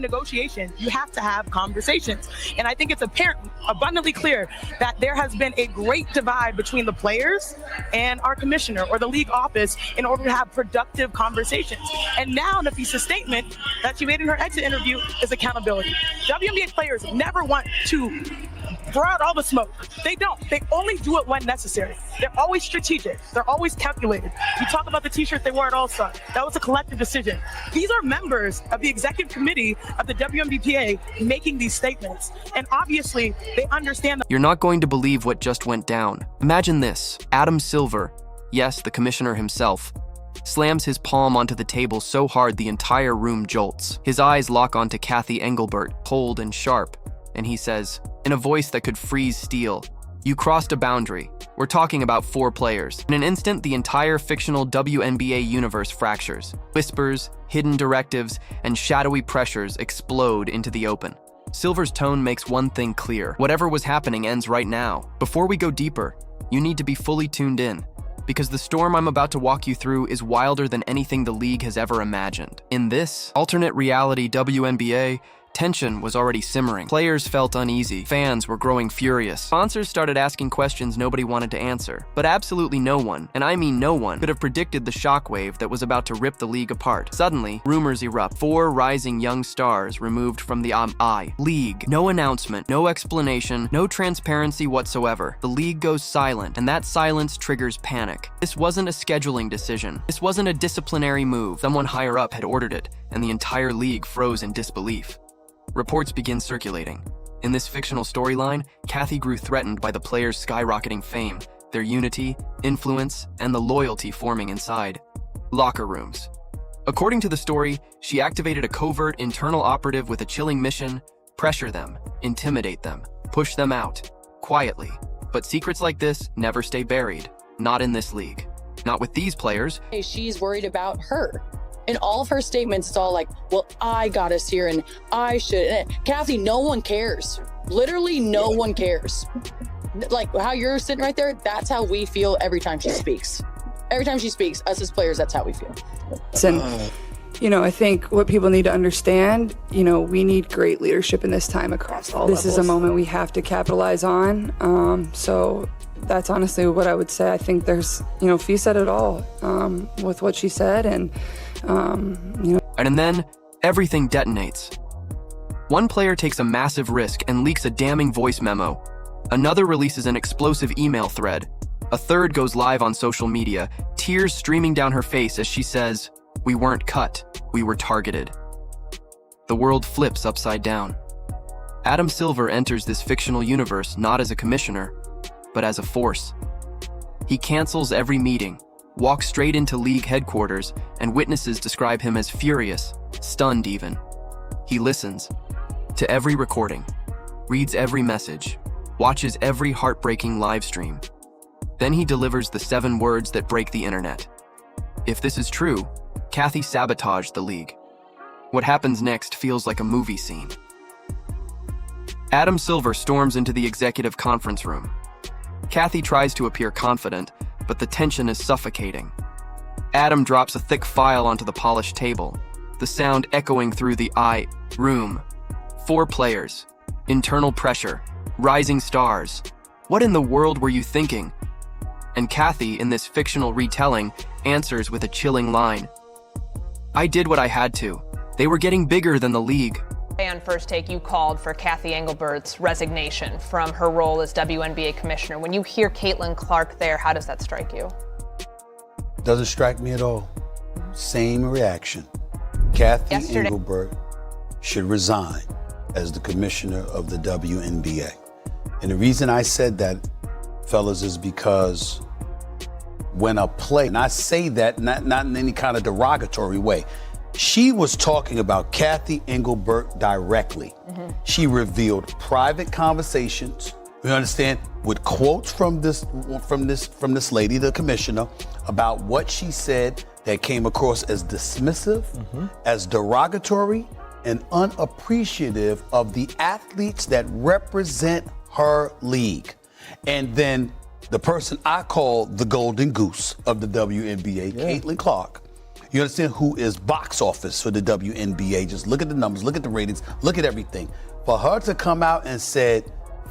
negotiation, you have to have conversations. And I think it's apparent, abundantly clear, that there has been a great divide between the players and our commissioner or the league office in order to have productive conversations. And now Nafisa's statement that she made in her exit interview is accountability. WNBA players never want to throw out all the smoke. They don't. They only do it when necessary. They're always strategic. They're always calculated. You talk about the t-shirt they wore at All-Star. That was a collective decision. These are members of the executive committee of the WNBA making these statements. And obviously, they understand. You're not going to believe what just went down. Imagine this. Adam Silver, yes, the commissioner himself, slams his palm onto the table so hard the entire room jolts. His eyes lock onto Kathy Engelbert, cold and sharp, and he says, in a voice that could freeze steel, "You crossed a boundary. We're talking about 4 players." In an instant, the entire fictional WNBA universe fractures. Whispers, hidden directives, and shadowy pressures explode into the open. Silver's tone makes one thing clear. Whatever was happening ends right now. Before we go deeper, you need to be fully tuned in, because the storm I'm about to walk you through is wilder than anything the league has ever imagined. In this alternate reality WNBA, tension was already simmering. Players felt uneasy. Fans were growing furious. Sponsors started asking questions nobody wanted to answer. But absolutely no one, and I mean no one, could have predicted the shockwave that was about to rip the league apart. Suddenly, rumors erupt. 4 rising young stars removed from the league. No announcement, no explanation, no transparency whatsoever. The league goes silent, and that silence triggers panic. This wasn't a scheduling decision. This wasn't a disciplinary move. Someone higher up had ordered it, and the entire league froze in disbelief. Reports begin circulating. In this fictional storyline, Kathy grew threatened by the players' skyrocketing fame, their unity, influence, and the loyalty forming inside locker rooms. According to the story, she activated a covert internal operative with a chilling mission: pressure them, intimidate them, push them out, quietly. But secrets like this never stay buried. Not in this league. Not with these players. She's worried about her. In all of her statements, it's all like, well, I got us here and I should. And Kathy, no one cares. Literally, no one cares. Like how you're sitting right there, that's how we feel every time she speaks. Every time she speaks, us as players, that's how we feel. And, I think what people need to understand, we need great leadership in this time across all levels. This is a moment we have to capitalize on. So that's honestly what I would say. I think there's, Fee said it all with what she said. And then everything detonates. One player takes a massive risk and leaks a damning voice memo. Another releases an explosive email thread. A third goes live on social media, tears streaming down her face as she says, "We weren't cut, we were targeted." The world flips upside down. Adam Silver enters this fictional universe not as a commissioner, but as a force. He cancels every meeting, walks straight into league headquarters, and witnesses describe him as furious, stunned even. He listens to every recording, reads every message, watches every heartbreaking live stream. Then he delivers the 7 words that break the internet. If this is true, Kathy sabotaged the league. What happens next feels like a movie scene. Adam Silver storms into the executive conference room. Kathy tries to appear confident, but the tension is suffocating. Adam drops a thick file onto the polished table, the sound echoing through the room. 4 players, internal pressure, rising stars. What in the world were you thinking? And Kathy, in this fictional retelling, answers with a chilling line. "I did what I had to. They were getting bigger than the league." On First Take, you called for Kathy Engelbert's resignation from her role as WNBA commissioner. When you hear Caitlin Clark there, how does that strike you? Doesn't strike me at all. Same reaction. Kathy Engelbert should resign as the commissioner of the WNBA. And the reason I said that, fellas, is because when a player, and I say that not in any kind of derogatory way, she was talking about Kathy Engelbert directly. She revealed private conversations, you understand, with quotes from this lady, the commissioner, about what she said that came across as dismissive, as derogatory, and unappreciative of the athletes that represent her league. And then the person I call the golden goose of the WNBA, Caitlin Clark, You understand who is box office for the WNBA? Just look at the numbers, look at the ratings, look at everything. For her to come out and said,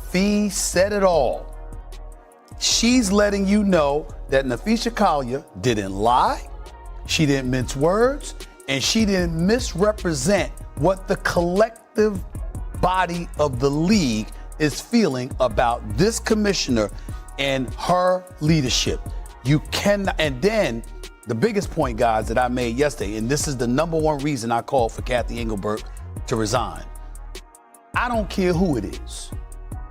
Fee said it all. She's letting you know that Nafisha Collier didn't lie, she didn't mince words, and she didn't misrepresent what the collective body of the league is feeling about this commissioner and her leadership. You cannot, and then the biggest point, guys, that I made yesterday, and this is the number one reason I called for Kathy Engelbert to resign. I don't care who it is.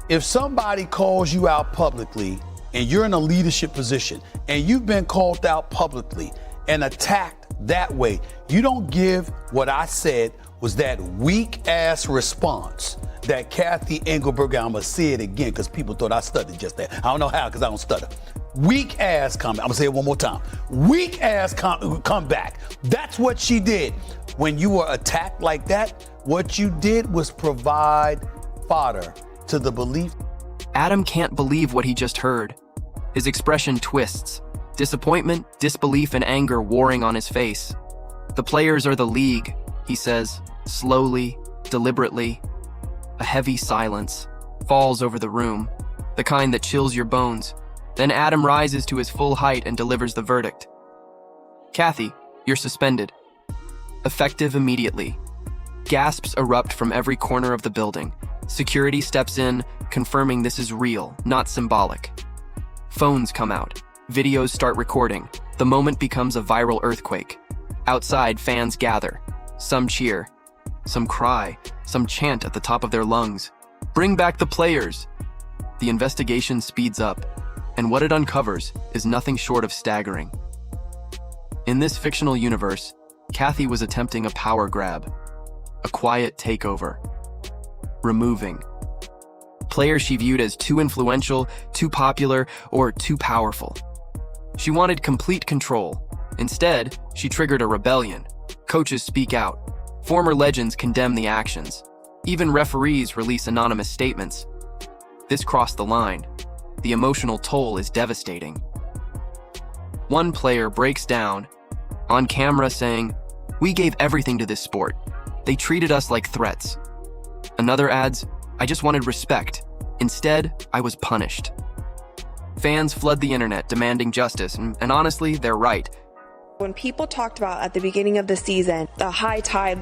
If somebody calls you out publicly and you're in a leadership position and you've been called out publicly and attacked that way, you don't give what I said was that weak ass response that Kathy Engelbert, I'm gonna say it again because people thought I stuttered just there. I don't know how because I don't stutter. Weak ass comeback. I'm gonna say it one more time. Weak ass comeback. That's what she did. When you were attacked like that, what you did was provide fodder to the belief. Adam can't believe what he just heard. His expression twists. Disappointment, disbelief, and anger warring on his face. The players are the league, he says, slowly, deliberately. A heavy silence falls over the room, the kind that chills your bones. Then Adam rises to his full height and delivers the verdict. Kathy, you're suspended. Effective immediately. Gasps erupt from every corner of the building. Security steps in, confirming this is real, not symbolic. Phones come out. Videos start recording. The moment becomes a viral earthquake. Outside, fans gather. Some cheer. Some cry. Some chant at the top of their lungs. Bring back the players! The investigation speeds up, and what it uncovers is nothing short of staggering. In this fictional universe, Kathy was attempting a power grab. A quiet takeover. Removing players she viewed as too influential, too popular, or too powerful. She wanted complete control. Instead, she triggered a rebellion. Coaches speak out. Former legends condemn the actions. Even referees release anonymous statements. This crossed the line. The emotional toll is devastating. One player breaks down, on camera saying, "We gave everything to this sport. They treated us like threats." Another adds, "I just wanted respect. Instead, I was punished." Fans flood the internet demanding justice, and honestly, they're right. When people talked about at the beginning of the season, the high tide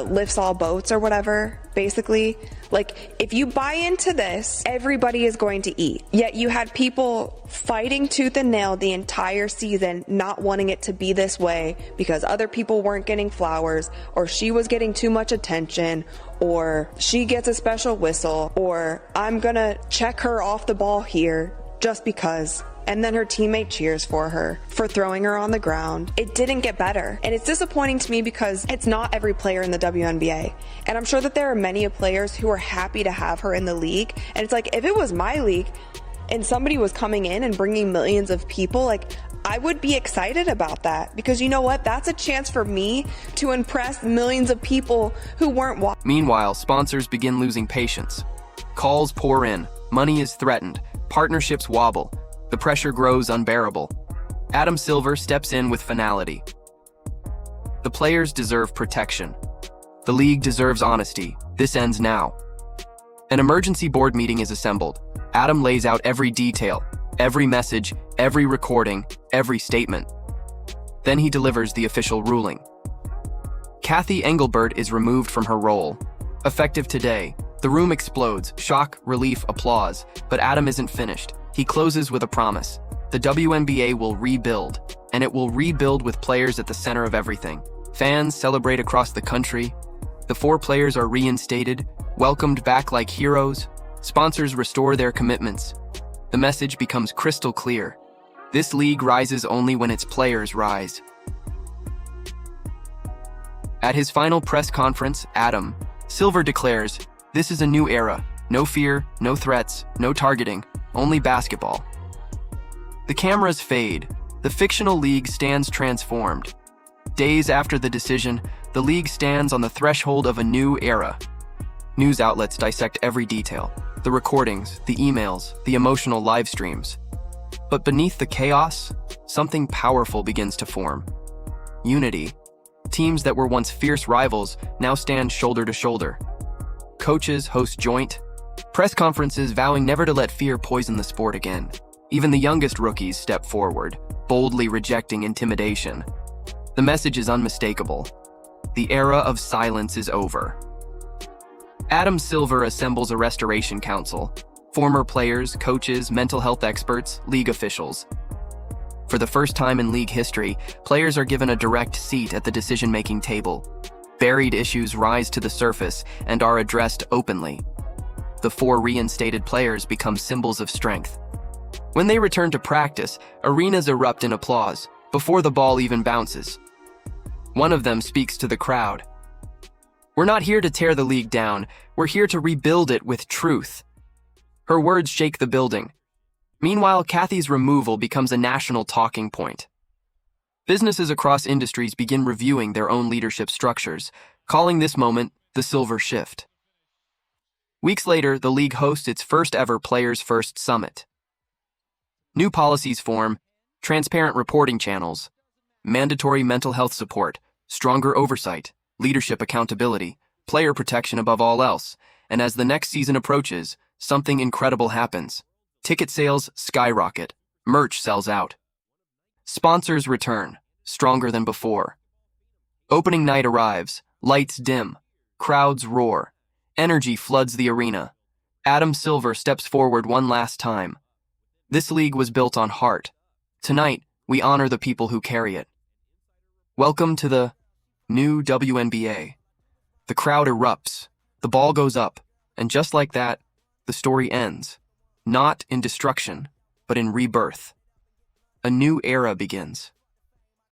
lifts all boats or whatever, basically, like if you buy into this, everybody is going to eat. Yet you had people fighting tooth and nail the entire season, not wanting it to be this way because other people weren't getting flowers, or she was getting too much attention, or she gets a special whistle, or I'm gonna check her off the ball here just because. And then her teammate cheers for her for throwing her on the ground. It didn't get better. And it's disappointing to me because it's not every player in the WNBA. And I'm sure that there are many players who are happy to have her in the league. And it's like, if it was my league and somebody was coming in and bringing millions of people, like, I would be excited about that, because you know what? That's a chance for me to impress millions of people who weren't watching. Meanwhile, sponsors begin losing patience. Calls pour in. Money is threatened. Partnerships wobble. The pressure grows unbearable. Adam Silver steps in with finality. The players deserve protection. The league deserves honesty. This ends now. An emergency board meeting is assembled. Adam lays out every detail, every message, every recording, every statement. Then he delivers the official ruling. Kathy Engelbert is removed from her role. Effective today. The room explodes. Shock, relief, applause. But Adam isn't finished. He closes with a promise. The WNBA will rebuild, and it will rebuild with players at the center of everything. Fans celebrate across the country. The 4 players are reinstated, welcomed back like heroes. Sponsors restore their commitments. The message becomes crystal clear. This league rises only when its players rise. At his final press conference, Adam Silver declares, "This is a new era. No fear, no threats, no targeting. Only basketball." The cameras fade. The fictional league stands transformed. Days after the decision, the league stands on the threshold of a new era. News outlets dissect every detail. The recordings, the emails, the emotional live streams. But beneath the chaos, something powerful begins to form. unity. Teams that were once fierce rivals now stand shoulder to shoulder. Coaches host joint press conferences vowing never to let fear poison the sport again. Even the youngest rookies step forward, boldly rejecting intimidation. The message is unmistakable. The era of silence is over. Adam Silver assembles a restoration council. Former players, coaches, mental health experts, league officials. For the first time in league history, players are given a direct seat at the decision-making table. Buried issues rise to the surface and are addressed openly. The 4 reinstated players become symbols of strength. When they return to practice, arenas erupt in applause before the ball even bounces. One of them speaks to the crowd. "We're not here to tear the league down. We're here to rebuild it with truth." Her words shake the building. Meanwhile, Kathy's removal becomes a national talking point. Businesses across industries begin reviewing their own leadership structures, calling this moment the Silver Shift. Weeks later, the league hosts its first ever Players First Summit. New policies form, transparent reporting channels, mandatory mental health support, stronger oversight, leadership accountability, player protection above all else, and as the next season approaches, something incredible happens. Ticket sales skyrocket, merch sells out. Sponsors return, stronger than before. Opening night arrives, lights dim, crowds roar, energy floods the arena. Adam Silver steps forward one last time. This league was built on heart. Tonight, we honor the people who carry it. Welcome to the new WNBA. The crowd erupts, the ball goes up, and just like that, the story ends. Not in destruction, but in rebirth. A new era begins.